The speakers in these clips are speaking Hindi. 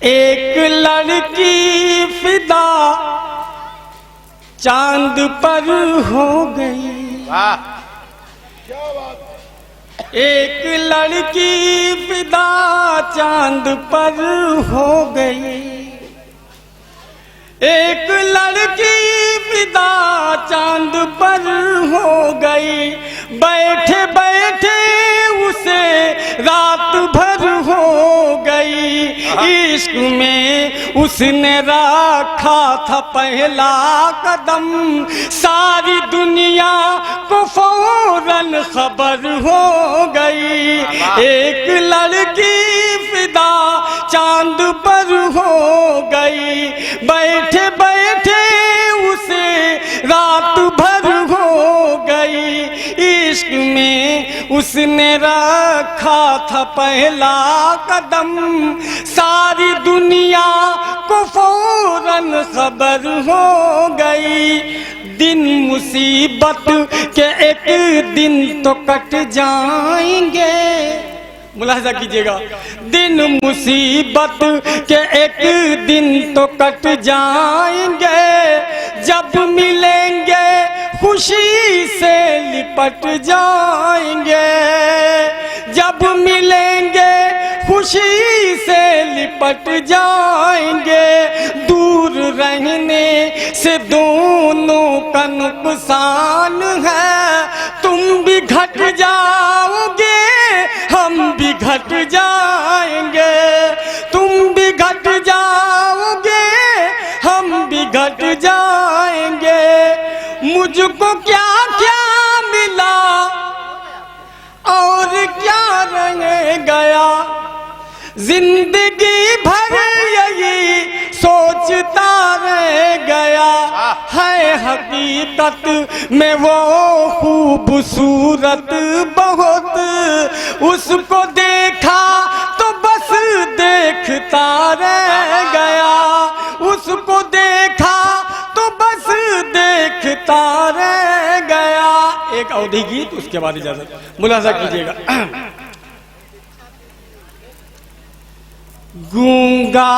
एक लड़की फिदा चांद पर हो गई। एक लड़की फिदा चांद पर हो गई। एक लड़की फिदा चांद पर हो गई। बैठे बैठे उसे रात भर हो गई। इश्क में उसने रखा था पहला कदम। सारी दुनिया को फौरन खबर हो गई। एक लड़की फिदा चांद पर हो गई। बैठे बैठे उसे रात भर हो गई। इश्क में उसने रखा था पहला कदम। सारी दुनिया को फौरन खबर हो गई। दिन मुसीबत के एक दिन तो कट जाएंगे। मुलाहिजा कीजिएगा, दिन मुसीबत के एक दिन तो कट जाएंगे। जब मिलेंगे खुशी से लिपट जाएंगे। जब मिलेंगे खुशी से लिपट जाएंगे। दूर रहने से दोनों का नुकसान है। तुम भी घट जाओगे, हम भी घट जाएंगे। तुम भी घट जाओगे, हम भी घट जाएंगे। मुझको क्या क्या मिला और क्या रह गया। जिंदगी भर यही सोचता रह गया। है हकीकत में वो खूबसूरत बहुत। उसको देखा तो बस देखता रह गया। उसको देखा तो बस देखता रह गया। एक अवधि गीत, उसके बाद इजाजत। मुलाजा कीजिएगा। गूंगा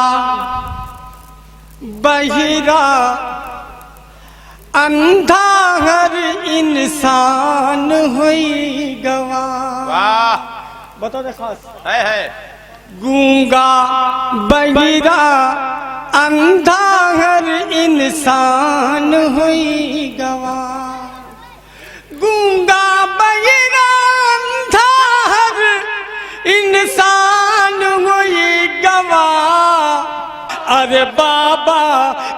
बहिरा अंधा हर इंसान हुई गवा। बताओ दे खास है। गूंगा बहिरा अंधा हर इंसान हुई गवा। गूंगा बहिरा अंधा हर इंसान हुई गवा। अरे बाबा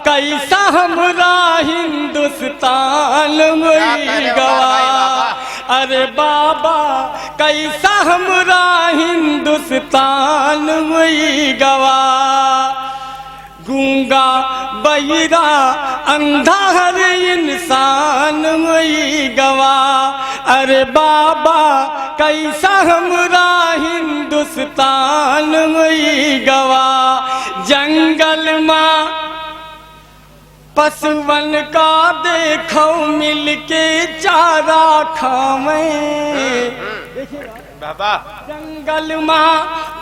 कैसा हमरा हिंदुस्तान हुई गवा। अरे बाबा कैसा हमरा हिंदुस्तान हुई गवा। गूंगा बहिरा अंधा हर इंसान हुई गवा। अरे बाबा कैसा हमरा हिंदुस्तान हुई गवा। जंगल में पशुवन का देखो मिलके चारा खावे। बाबा जंगल में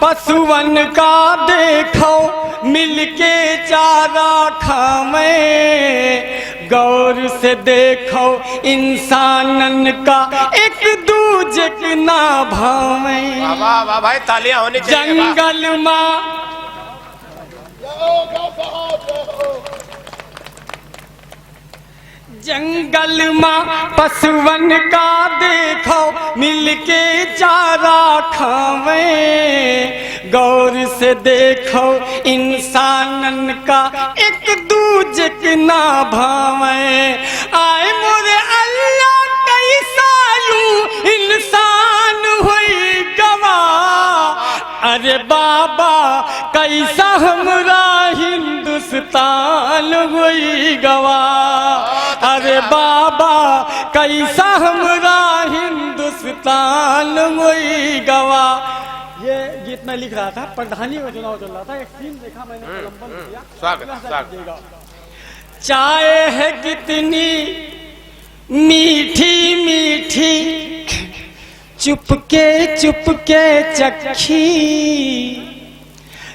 पशुवन का देखो मिलके चारा खावे। गौर से देखो इंसानन का एक दूजे के ना भावे। वाह भाई तालियां होनी चाहिए। जंगल में जंगल में पशुवन का देखो मिलके चारा खावे। गौर से देखो इंसानन का एक दूजे के ना भावे। आए मोरे अल्लाह कैसा यूं इंसान हुई गवा। अरे बाबा कैसा हमरा हिंदुस्तान हुई गवा। अरे बाबा कैसा हमरा हिंदुस्तान हुई गवा। ये गीत मैं लिख रहा था, प्रधानी का चुनाव चल रहा था। एक सीन देखा मैंने, कलम किया। स्वागत। चाय है कितनी मीठी मीठी, चुपके चुपके चखी।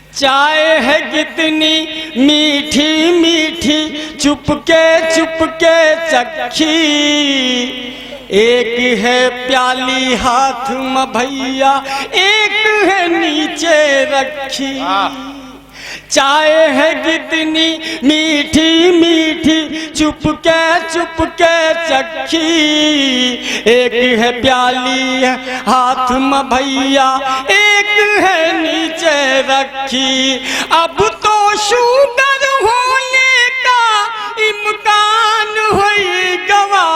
चाय है कितनी मीठी मीठी चुपके चुपके चखी, एक है प्याली हाथ में भैया एक है नीचे रखी। चाय है कितनी मीठी मीठी चुपके चुपके चखी, एक है प्याली हाथ में भैया एक है नीचे रखी। अब तो शुगर होने का इम्कान हुई गवा,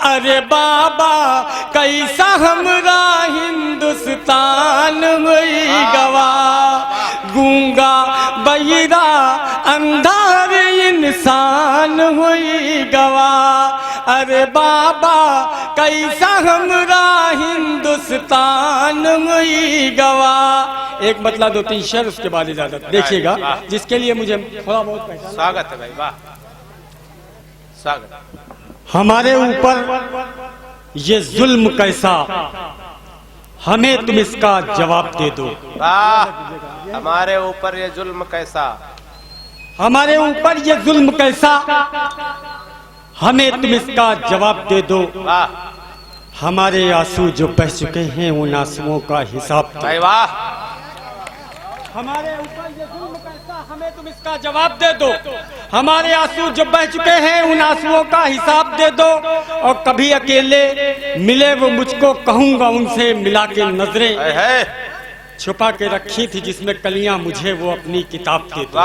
अरे बाबा कैसा हमरा हिंदुस्तान हुई गवा। गूंगा बहिरा अंधार इंसान हुई गवा, अरे बाबा कैसा हमरा हिंदुस्तान हुई गवा। एक मतलब दो तीन शेर उसके बाद इजाजत देखिएगा, जिसके लिए मुझे थोड़ा बहुत पहचान। स्वागत है भाई, वाह स्वागत। हमारे ऊपर ये जुल्म कैसा, हमें तुम इसका जवाब दे दो। वाह, हमारे ऊपर ये जुल्म कैसा, हमारे ऊपर ये जुल्म कैसा, हमें तुम इसका जवाब दे दो। वाह, हमारे आंसू जो बह चुके हैं उन आंसुओं का हिसाब दो। भाई वाह, हमारे ऊपर ये जुल्म कैसा, हमें तुम इसका जवाब दे दो। हमारे आंसू जो बह चुके हैं उन आंसुओं का हिसाब दे दो। और कभी अकेले मिले वो मुझको कहूंगा उनसे मिला के नजरें छुपा के रखी थी जिसमें कलियां मुझे वो अपनी किताब दे दो।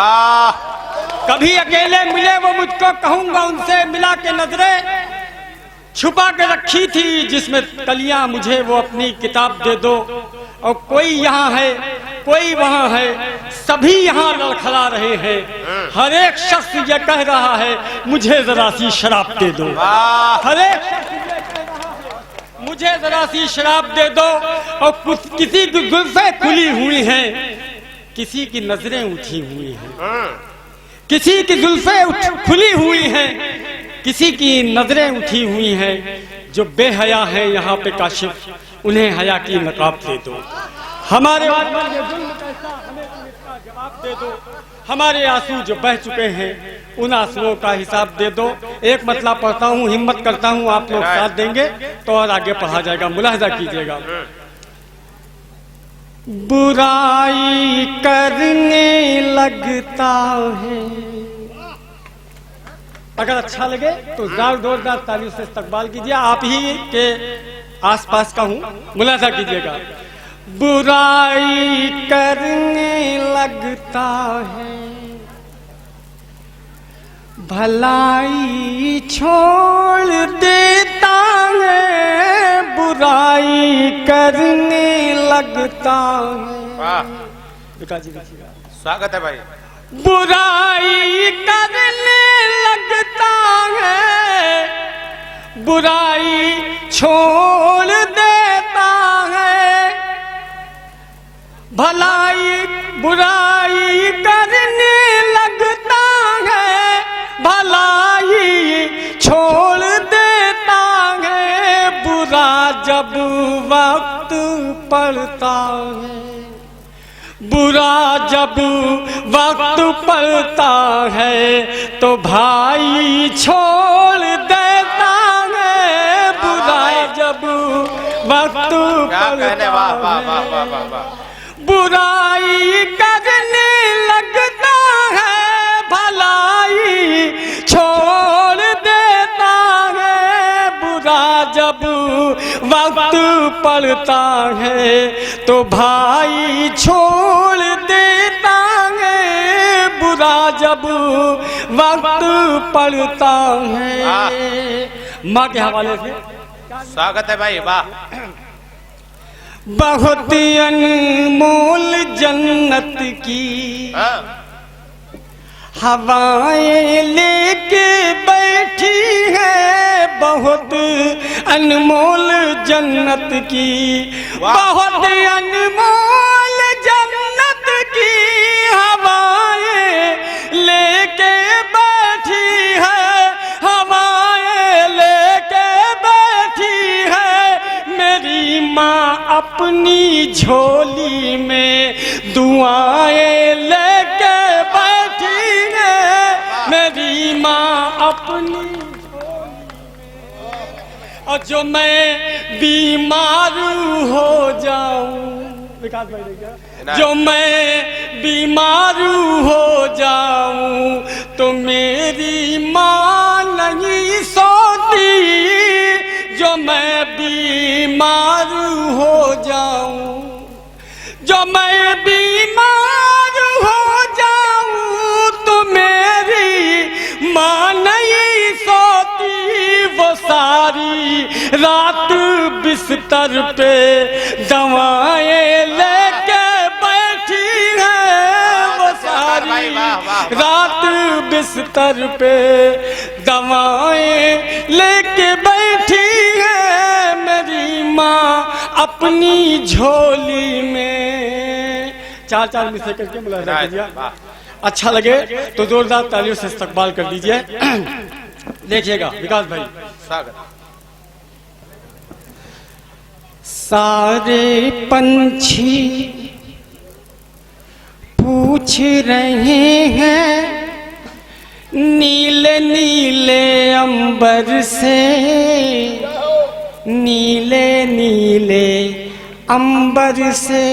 कभी अकेले मिले वो मुझको कहूंगा उनसे मिला के नजरें छुपा के रखी थी जिसमें कलियां मुझे वो अपनी किताब दे दो। और कोई यहाँ है कोई वहाँ है, सभी यहाँ लड़खड़ा रहे हैं। हर एक शख्स ये कह रहा है मुझे जरा सी शराब दे दो। हर एक शख्स ये कह रहा है मुझे जरा सी शराब दे दो। और कुछ किसी की जुल्फें खुली हुई हैं, किसी की नजरें उठी हुई हैं, किसी की जुल्फें खुली हुई हैं, किसी की नजरें उठी हुई हैं। जो बेहया है यहाँ पे काशिफ, उन्हें हया की नकाब दे दो। हमारे ऊपर ये जुल्म कैसा, हमें तुम इसका जवाब दे दो। हमारे आंसू जो बह चुके हैं उन आंसुओं का हिसाब दे दो। एक मतलब पढ़ता हूँ, हिम्मत करता हूँ आप लोग साथ देंगे तो और आगे पढ़ा जाएगा, मुलाहजा कीजिएगा। बुराई करने लगता है, अगर अच्छा लगे तो जोरदार तालियों से इस्तकबाल कीजिए। आप ही के आसपास का हूँ, मुलाहजा कीजिएगा। बुराई करने लगता है, भलाई छोड़ देता है, बुराई करने लगता है। विकास जी स्वागत है भाई। बुराई करने लगता है, बुराई छोड़ देता है, भलाई बुराई करने लगता है, भलाई छोड़ देता है। बुरा जब वक्त पड़ता है, बुरा जब वक्त पड़ता है तो भाई छोड़ देता है। बुरा जब वक्त पड़ता है, बुराई करने लगता है, भलाई छोड़ देता है। बुरा जब वक्त पड़ता है तो भाई छोड़ देता है। बुरा जब वक्त पड़ता है। माँ के हवाले से स्वागत है भाई, वाह। बहुत अनमोल जन्नत की हवाएं लेके बैठी है, बहुत अनमोल जन्नत की, बहुत अनमोल जन्नत की हवाएं लेके बैठी है, हवाएं लेके बैठी है। मेरी माँ अपनी झोली में दुआएं लेके बैठी है मेरी माँ अपनी और जो मैं बीमार हो जाऊं, विकास भाई देखिए, जो मैं बीमार हो जाऊं तो मेरी माँ नहीं सोती, जो मैं बीमार हो जाऊं, जो मैं बीमार हो जाऊं तो मेरी माँ नहीं सोती, वो सारी रात बिस्तर पे दवाएं लेके बैठी है, वो सारी रात बिस्तर पे दवाएं लेके बैठी है मेरी माँ अपनी झोली में। चार चार मिसरे करके मुलाजा कर दिया। अच्छा लगे तो जोरदार तालियों से इस्तकबाल कर दीजिए। देखिएगा विकास भाई, सारे पंछी पूछ रहे हैं नीले नीले अंबर से, नीले नीले अंबर से,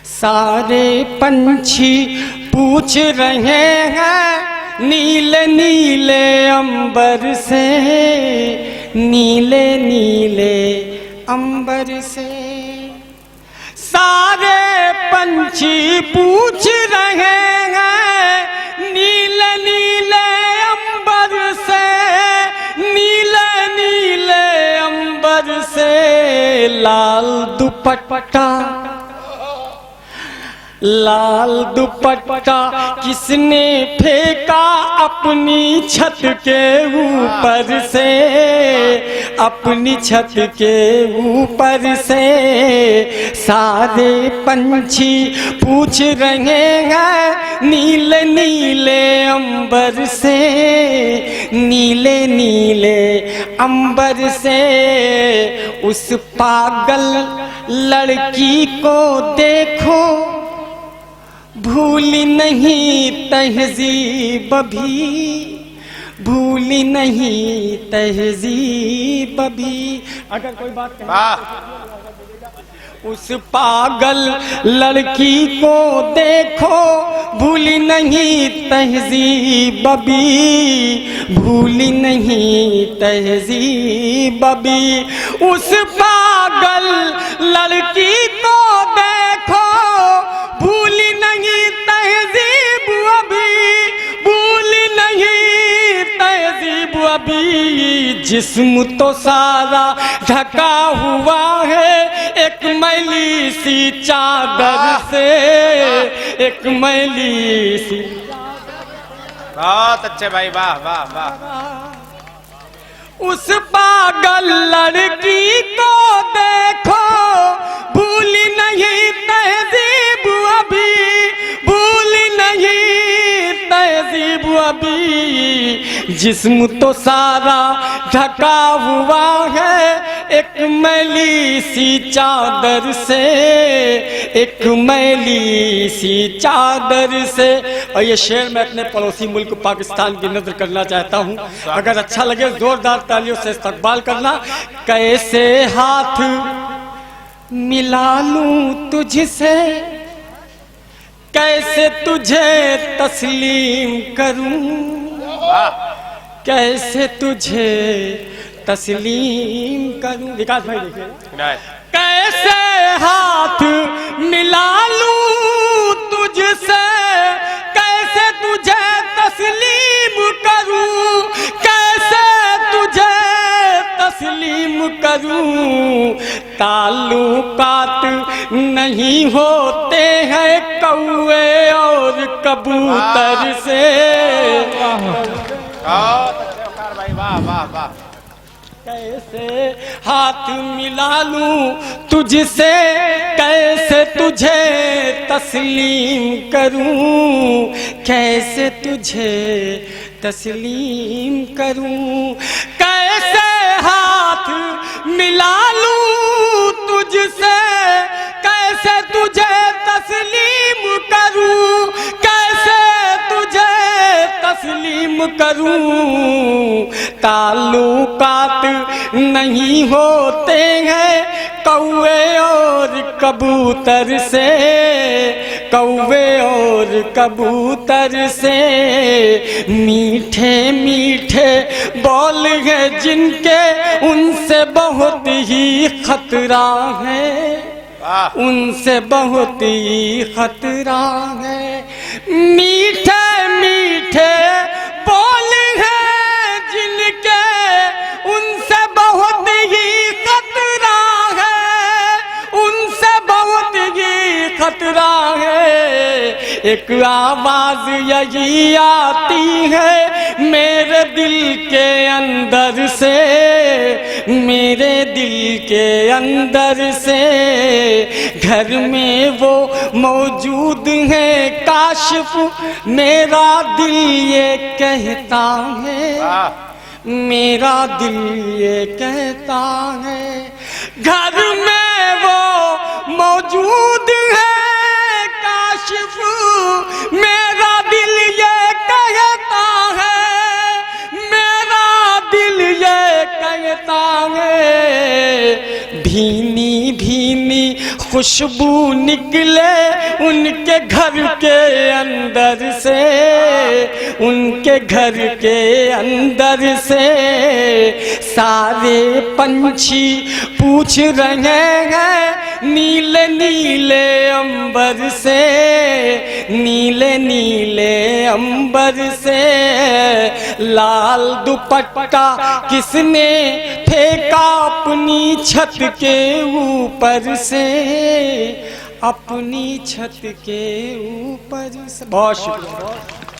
सारे पंछी पूछ रहे हैं नीले नीले अंबर से, नीले नीले अंबर से, सारे पंछी पूछ रहे हैं नीले नीले अंबर से, नीले नीले अंबर से, लाल दुपट्टा लाल दुपट्टा किसने फेंका अपनी छत के ऊपर से, अपनी छत के ऊपर से, सारे पंछी पूछ रहे हैं नीले नीले अंबर से, नीले नीले अंबर से, उस पागल लड़की को देखो भूली नहीं तहजीब भी, भूली नहीं तहजीब भी। अगर कोई बात उस पागल लड़की को देखो भूली नहीं तहजीब भी, भूली नहीं तहजीब भी, उस पागल लड़की को देखो भूली नहीं तहजीब अभी, भूली नहीं तहजीब अभी, जिस्म तो सारा ढका हुआ है एक मैली सी चादर से, एक मैली सी। बहुत अच्छे भाई, वाह वाह वाह। उस पागल लड़की को देखो भूली नहीं तहजीब अभी, भूली नहीं तहजीब अभी, जिस्म तो सारा ढका हुआ है एक मैली सी चादर से, एक मैली सी चादर से। और ये शेर मैं अपने पड़ोसी मुल्क पाकिस्तान की नजर करना चाहता हूँ, अगर अच्छा लगे जोरदार तालियों से इस्तकबाल करना। कैसे हाथ मिला लूं तुझसे, कैसे तुझे तस्लीम करूं, कैसे तुझे तस्लीम करूं। विकास भाई देखिए, कैसे हाथ मिला लूं तुझसे, कैसे तुझे तस्लीम करूं, कैसे तुझे तस्लीम करूं। ताल्लुकात नहीं होते हैं कौवे और कबूतर से। वाह वाह वाह। कैसे हाथ मिला लूं तुझसे, कैसे तुझे तस्लीम करूं, कैसे तुझे तस्लीम करूं। कैसे हाथ मिला लूं तुझसे, कैसे तुझे करूं, कैसे तुझे तस्लीम करूं। ताल्लुकात नहीं होते हैं कौवे और कबूतर से, कौवे और कबूतर से। मीठे मीठे बोल हैं जिनके, उनसे बहुत ही खतरा है, उनसे बहुत ही खतरा है। मीठे मीठे बोल हैं जिनके, उनसे बहुत ही खतरा है, उनसे बहुत ही खतरा है। एक आवाज यही आती है मेरे दिल के अंदर से, मेरे दिल के अंदर से। घर में वो मौजूद है काशिफ, मेरा दिल ये कहता है, मेरा दिल ये कहता है। घर में वो मौजूद है काशिफ, मेरा दिल ये कहता है, मेरा दिल ये कहता है। भीनी भीनी खुशबू निकले उनके घर के अंदर से, उनके घर के अंदर से। सारे पंछी पूछ रहे हैं नीले नीले अंबर से, नीले नीले अंबर से। लाल दुपट्टा किसने फेंका अपनी छत के ऊपर से, अपनी छत के ऊपर से। बहुत शुक्रिया।